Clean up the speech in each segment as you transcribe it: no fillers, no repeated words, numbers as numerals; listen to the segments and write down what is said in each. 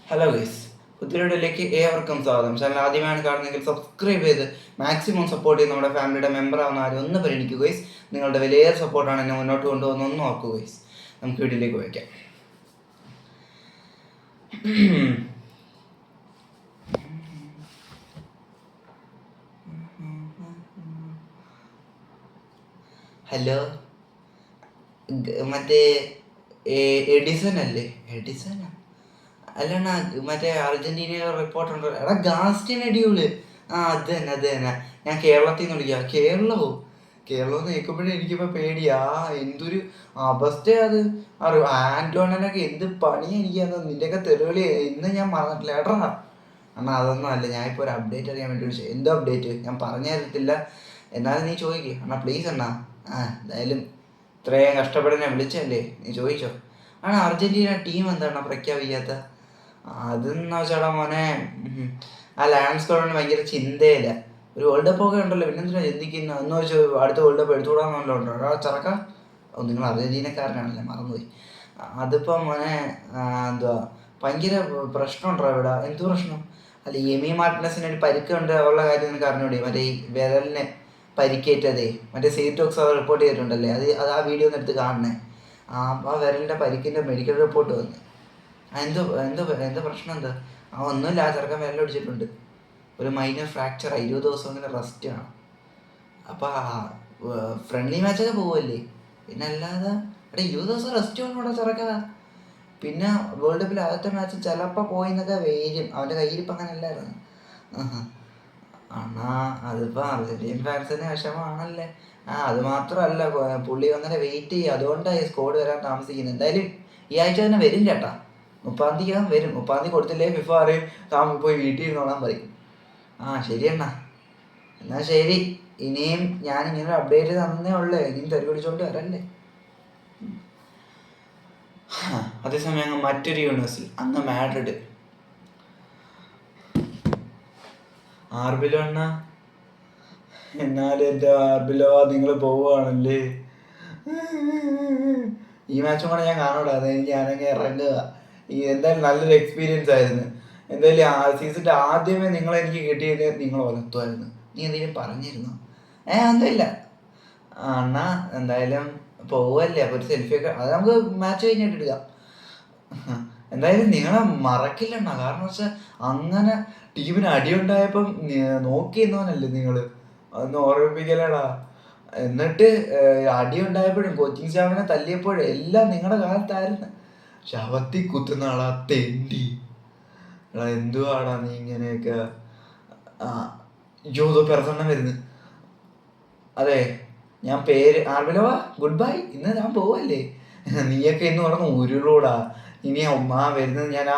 Hello guys, പുതിയൊരിടയിലേക്ക് ഏവർക്കും സ്വാഗതം. Channel ആദ്യമായാണ് കാണുന്നതെങ്കിൽ സബ്സ്ക്രൈബ് ചെയ്ത് മാക്സിമം സപ്പോർട്ട് ചെയ്ത് നമ്മുടെ ഫാമിലിയുടെ മെമ്പർ ആവുന്ന ആരും ഒന്ന് പരിഗണിക്കുക ഗൈസ്. നിങ്ങളുടെ വലിയ സപ്പോർട്ടാണ് എന്നെ മുന്നോട്ട് കൊണ്ടുപോകുന്ന ഒന്ന് ഓർക്കുക ഗൈസ്. നമുക്ക് വീട്ടിലേക്ക് വയ്ക്കാം. ഹലോ, മറ്റേ എഡിസൺ അല്ലേ? എഡിസണാ അല്ലണ്ണ, മറ്റേ അർജന്റീനയിലെ റിപ്പോർട്ടറുണ്ട്. എടാ ഗാസ്റ്റിൻ അടിയൂള്. അത് തന്നെ. ഞാൻ കേരളത്തിൽ നിന്ന് വിളിക്കാം. കേരളമോ? കേരളം കേൾക്കുമ്പോഴേ എനിക്കിപ്പോൾ പേടിയാ. എന്തൊരു അവസ്ഥയാ അത്. അറിയോ? ആന്റോണനൊക്കെ എന്ത് പണിയാ എനിക്കാന്ന്. നിന്റെയൊക്കെ തെളിവിളി ഇന്ന് ഞാൻ മറന്നിട്ടില്ല. ഏട്ടാ അണ്ണാ, അതൊന്നും അല്ല. ഞാനിപ്പോൾ ഒരു അപ്ഡേറ്റ് അറിയാൻ വേണ്ടി വിളിച്ചു. എന്തോ അപ്ഡേറ്റ് ഞാൻ പറഞ്ഞു തരത്തില്ല, എന്നാലും നീ ചോദിക്കുക അണ്ണാ, പ്ലീസ് അണ്ണാ. എന്തായാലും ഇത്രയും കഷ്ടപ്പെട്ട് വിളിച്ചല്ലേ, നീ ചോദിച്ചോ. അർജന്റീന ടീം എന്താണ് പ്രഖ്യാപിക്കാത്ത? അതെന്ന് വെച്ചാടാ മോനെ, ആ ലാൻഡ് സ്ക്വാഡിന് ഭയങ്കര ചിന്തയില്ല. ഒരു വേൾഡ് കപ്പ് ഒക്കെ ഉണ്ടല്ലോ, പിന്നെന്തിനാ ചിന്തിക്കുന്നത് എന്ന് വെച്ചാൽ അടുത്ത വേൾഡ് കപ്പ് എടുത്തുകൂടാന്നുണ്ടോ ഉണ്ടോ ചെറുക്ക. നിങ്ങൾ അർജന്റീനക്കാരനാണല്ലേ, മറന്നുപോയി. അതിപ്പോൾ മോനെ എന്തുവാ ഭയങ്കര പ്രശ്നമുണ്ടോ ഇവിടെ? എന്ത് പ്രശ്നം? അല്ല, എമി മാർട്ടിനസിന് ഒരു പരിക്കുണ്ട് ഉള്ള കാര്യം നിനക്ക് അറിഞ്ഞൂടെ? മറ്റേ ഈ വിരലിന് പരിക്കേറ്റതേ, മറ്റേ സീറ്റോക്സ് അത് റിപ്പോർട്ട് ചെയ്തിട്ടുണ്ടല്ലേ. അത് ആ വീഡിയോ ഒന്ന് എടുത്ത് കാണണേ. ആ വിരലിൻ്റെ പരിക്കിൻ്റെ മെഡിക്കൽ റിപ്പോർട്ട് വന്നു. എന്തോ എന്തോ എന്താ പ്രശ്നം? എന്താ? ഒന്നുമില്ല, ആ ചെറുക്കൻ വിരലൊടിച്ചിട്ടുണ്ട്. ഒരു മൈനർ ഫ്രാക്ചറാണ്. 20 ദിവസം അങ്ങനെ റെസ്റ്റ് ആണ്. അപ്പോൾ ഫ്രണ്ട്ലി മാച്ചൊക്കെ പോവല്ലേ, പിന്നെ അല്ലാതെ എടാ 20 ദിവസം റെസ്റ്റ് വേണം ഇവിടെ ചെറുക്ക. പിന്നെ വേൾഡ് കപ്പിൽ ആദ്യത്തെ മാച്ച് ചിലപ്പോൾ പോയി എന്നൊക്കെ വരും. അവൻ്റെ കയ്യിരിപ്പം അങ്ങനെ അല്ലായിരുന്നു. അണ്ണാ, അതിപ്പോൾ അർജന്റീൻ ഫാൻസിന് വിഷമമാണല്ലേ. അത് മാത്രമല്ല, പുള്ളി അങ്ങനെ വെയിറ്റ് ചെയ്യുക, അതുകൊണ്ടാണ് ഈ സ്കോഡ് വരാൻ താമസിക്കുന്നത്. എന്തായാലും ഈ ആഴ്ച തന്നെ വരും ചേട്ടാ. 30-ാം തീയതി വരും. 30-ാം തീയതി കൊടുത്തില്ലേ ഫിഫ അറിയും, താൻ പോയി വീട്ടിൽ ഇരുന്നോളാൻ പറയും. ശരിയണ്ണാ, എന്നാൽ ശരി. ഇനിയും ഞാനിങ്ങനെ അപ്ഡേറ്റ് തന്നേ ഉള്ളേ, ഇനിയും തെറി പിടിച്ചോണ്ട് വരല്ലേ. അതേസമയം അങ്ങ് മറ്റൊരു യൂണിവേഴ്സിൽ, അങ്ങ് മാഡ്രിഡ്. ആർബിലോ അണ്ണാ, എന്നാലും എൻ്റെ ആർബിലോ നിങ്ങൾ പോവുകയാണല്ലേ. ഈ മാച്ചും കൂടെ ഞാൻ കാണൂടാ, അതെനിക്ക് ഞാനങ്ങ് ഇറങ്ങുക. എന്തായാലും നല്ലൊരു എക്സ്പീരിയൻസ് ആയിരുന്നു. എന്തായാലും സീസണിൻ്റെ ആദ്യമേ നിങ്ങളെനിക്ക് കിട്ടിയത് നിങ്ങൾ വളർത്തുമായിരുന്നു. നീ എന്തെങ്കിലും പറഞ്ഞിരുന്നു? ഒന്നുമില്ല അണ്ണാ. എന്തായാലും പോവല്ലേ, അപ്പോൾ ഒരു സെൽഫിയൊക്കെ അത് നമുക്ക് മാച്ച് കഴിഞ്ഞിട്ട് എടുക്കാം. എന്തായാലും നിങ്ങളെ മറക്കില്ലണ്ണ. കാരണം വെച്ചാൽ അങ്ങനെ ടീമിന് അടിയുണ്ടായപ്പം നോക്കി നിന്നവനല്ലേ നിങ്ങൾ. അതൊന്ന് ഓർമ്മിപ്പിക്കലടാ. എന്നിട്ട് അടിയുണ്ടായപ്പോഴും കോച്ചിങ് സ്റ്റാഫിനെ തല്ലിയപ്പോഴും എല്ലാം നിങ്ങളുടെ കാലത്തായിരുന്നു. ശവത്തി കുത്തുന്ന ആളാ തെണ്ടി. എടാ എന്തുവാടാ നീ ഇങ്ങനെയൊക്കെ? യോതോ പെർസണ്ണം വരുന്നു. അതെ, ഞാൻ പേര് ആർബിലോവാ. ഗുഡ് ബൈ, ഇന്ന് ഞാൻ പോവല്ലേ. നീയൊക്കെ ഇന്ന് പറഞ്ഞ ഉരുളൂടാ. ഇനി വരുന്നത് ഞാൻ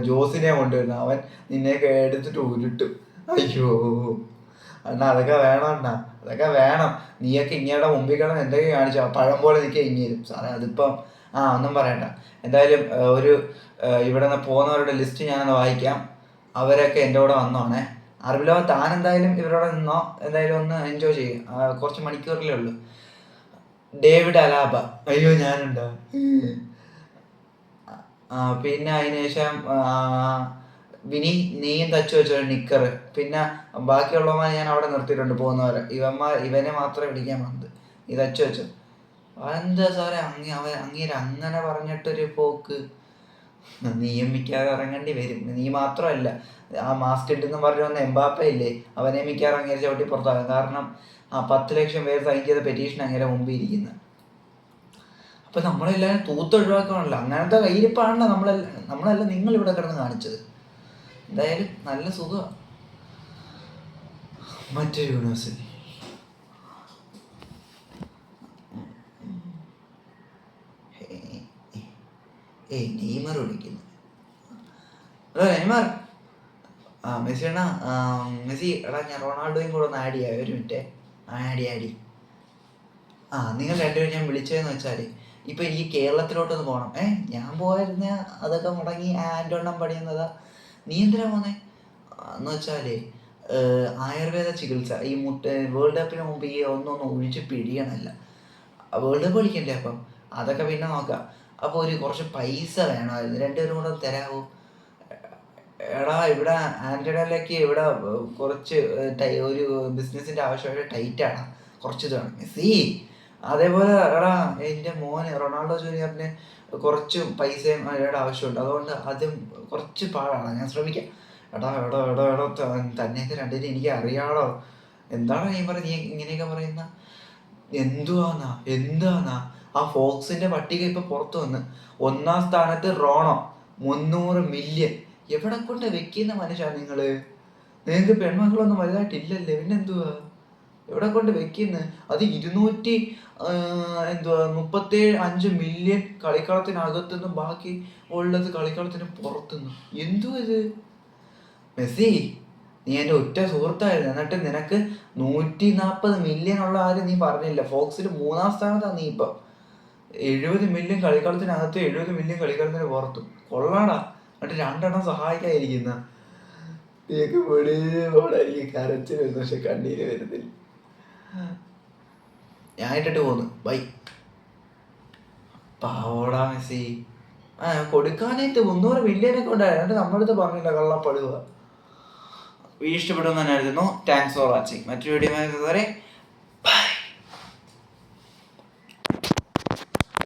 ജോസിനെ കൊണ്ടുവരുന്നു. അവൻ നിന്നെയൊക്കെ എടുത്തിട്ട് ഉരുട്ടും. അയ്യോ അണ്ണാ, അതൊക്കെ വേണം അണ്ണാ, അതൊക്കെ വേണം. നീയൊക്കെ ഇങ്ങയുടെ മുമ്പിൽ കിടന്ന് എന്തൊക്കെ കാണിച്ചോ, പഴം പോലെ നിൽക്കുക ഇങ്ങേരും സാറേ. അതിപ്പം ഒന്നും പറയണ്ട. എന്തായാലും ഇവിടെ നിന്ന് പോകുന്നവരുടെ ലിസ്റ്റ് ഞാനൊന്ന് വായിക്കാം. അവരൊക്കെ എൻ്റെ കൂടെ വന്നോണേ. അറിവിലോ, താൻ എന്തായാലും ഇവരോടെ നിന്നോ. എന്തായാലും ഒന്ന് എൻജോയ് ചെയ്യും. കുറച്ച് മണിക്കൂറിലേ ഉള്ളൂ. ഡേവിഡ് അലാബ. അയ്യോ, ഞാനുണ്ടോ? പിന്നെ അതിനുശേഷം വിനി, നീയും തച്ചു വെച്ചോ നിക്കർ. പിന്നെ ബാക്കിയുള്ളവന്മാരെ ഞാൻ അവിടെ നിർത്തിയിട്ടുണ്ട് പോകുന്നവരെ. ഇവനെ മാത്രമേ വിളിക്കാൻ വന്നത്. നീ തച്ചു വെച്ചോ. എന്താ സാറേ അങ്ങേര് അങ്ങനെ പറഞ്ഞിട്ടൊരു പോക്ക്? നിയമിക്കാതെ ഇറങ്ങേണ്ടി വരും. നീ മാത്രമല്ല, ആ മാസ്ക് ഇട്ടെന്ന് പറഞ്ഞു വന്ന എംബാപ്പ ഇല്ലേ, അവനെ മിക്കാറ് അങ്ങേരെ ചവിട്ടി പുറത്താകും. കാരണം 10 ലക്ഷം പേര് സൈൻ ചെയ്ത പെറ്റീഷൻ അങ്ങേരെ മുമ്പിൽ ഇരിക്കുന്നത്. അപ്പം നമ്മളെല്ലാവരും തൂത്തൊഴിവാക്കണമല്ലോ. അങ്ങനത്തെ കയ്യിരിപ്പാണല്ലോ നമ്മളല്ല നിങ്ങളിവിടെ കിടന്ന് കാണിച്ചത്. എന്തായാലും നല്ല സുഖമാണ്. മറ്റൊരു യൂണിവേഴ്സിറ്റി. നെയ്മർ വിളിക്കുന്നു. Hello Neymar. മെസ്സി അണ്ണാ. മെസ്സി എടാ, ഞാൻ റൊണാൾഡോയും കൂടെ ഒന്ന് ആഡ് ചെയ്യാം. ഒരു മിനിറ്റ്. ആടി. നിങ്ങൾ രണ്ടുപേരും ഞാൻ വിളിച്ചതെന്ന് വെച്ചാൽ, ഇപ്പം എനിക്ക് കേരളത്തിലോട്ടൊന്ന് പോകണം. ഞാൻ പോയിരുന്ന അതൊക്കെ മുടങ്ങി ആൻറ്റോണ്ണം പണിയുന്നതാ. നീ എന്തിനാ പോന്നേ എന്ന് വെച്ചാൽ, ആയുർവേദ ചികിത്സ ഈ വേൾഡ് കപ്പിന് മുമ്പ് ഈ ഒന്നൊന്നും ഒഴിച്ച് പിടിയണമല്ല. വേൾഡ് കപ്പ് കളിക്കണ്ടേ, അപ്പം അതൊക്കെ പിന്നെ നോക്കാം. അപ്പോൾ കുറച്ച് പൈസ വേണമായിരുന്നു. രണ്ടുപേരും കൂടെ തരാമോ? എടാ ഇവിടെ ആന്റണിയിലേക്ക് ഇവിടെ കുറച്ച് ഒരു ബിസിനസിന്റെ ആവശ്യമായിട്ട് ടൈറ്റാണ്, കുറച്ച് ഇതാണ് മെസ്സി. അതേപോലെ എടാ എൻ്റെ മോന് റൊണാൾഡോ ജൂനിയറിന് കുറച്ച് പൈസയും അയാളുടെ ആവശ്യമുണ്ട്, അതുകൊണ്ട് അതും കുറച്ച് പാടാണ്. ഞാൻ ശ്രമിക്കാം. എടാ എടോ എടോ എടോ തന്നെയൊക്കെ രണ്ടിനും എനിക്ക് അറിയാളോ. എന്താണ് നീ നീ ഇങ്ങനെയൊക്കെ പറയുന്ന? എന്തുവാന്നാ എന്താന്നാ? ആ ഫോക്സിന്റെ പട്ടിക ഇപ്പൊ പുറത്തു വന്ന് 1-ാം സ്ഥാനത്ത് റോണോ 300 മില്യൺ. എവിടെ കൊണ്ട് വെക്കുന്ന മനുഷ്യ നിങ്ങള്? നിങ്ങൾക്ക് പെൺമക്കളൊന്നും വലുതായിട്ടില്ലല്ലേ, പിന്നെന്തുവാ എവിടെ കൊണ്ട് വെക്കുന്ന? അത് 235 മില്യൺ കളിക്കളത്തിനകത്തുനിന്നും ബാക്കി ഉള്ളത് കളിക്കളത്തിന് പുറത്തുനിന്നും. എന്തുവാ ഇത്? മെസ്സി, നീ എൻ്റെ ഒറ്റ സുഹൃത്തായിരുന്നു, എന്നിട്ട് നിനക്ക് 140 മില്യൺ ഉള്ള ആരും നീ പറഞ്ഞില്ല. ഫോക്സിൽ 3-ാം സ്ഥാനത്താണ് നീ ഇപ്പം. 70 മില്യൺ കളിക്കളത്തിനകത്ത് 70 മില്യൺ കളിക്കളത്തിന് പുറത്തും. കൊള്ളാടാ. എന്നിട്ട് 2 സഹായിക്കാതിരിക്കുന്ന നീക്ക് എനിക്ക് കരച്ചിൽ വരുന്നു, പക്ഷെ കണ്ണീര് വരുന്നില്ല. ഞാൻ ഇട്ടിട്ട് പോന്നു, ബൈ. പാവോടാ മെസ്സി. കൊടുക്കാനായിട്ട് 300 മില്യനൊക്കെ ഉണ്ടായിരുന്നു, എന്നിട്ട് നമ്മളടുത്ത് പറഞ്ഞില്ല, കള്ളപ്പെടുക. വീഡിയോ ഇഷ്ടപ്പെടുമെന്ന് തന്നെ എഴുതുന്നു. Thanks for watching. മറ്റൊരു വീഡിയോ വരെ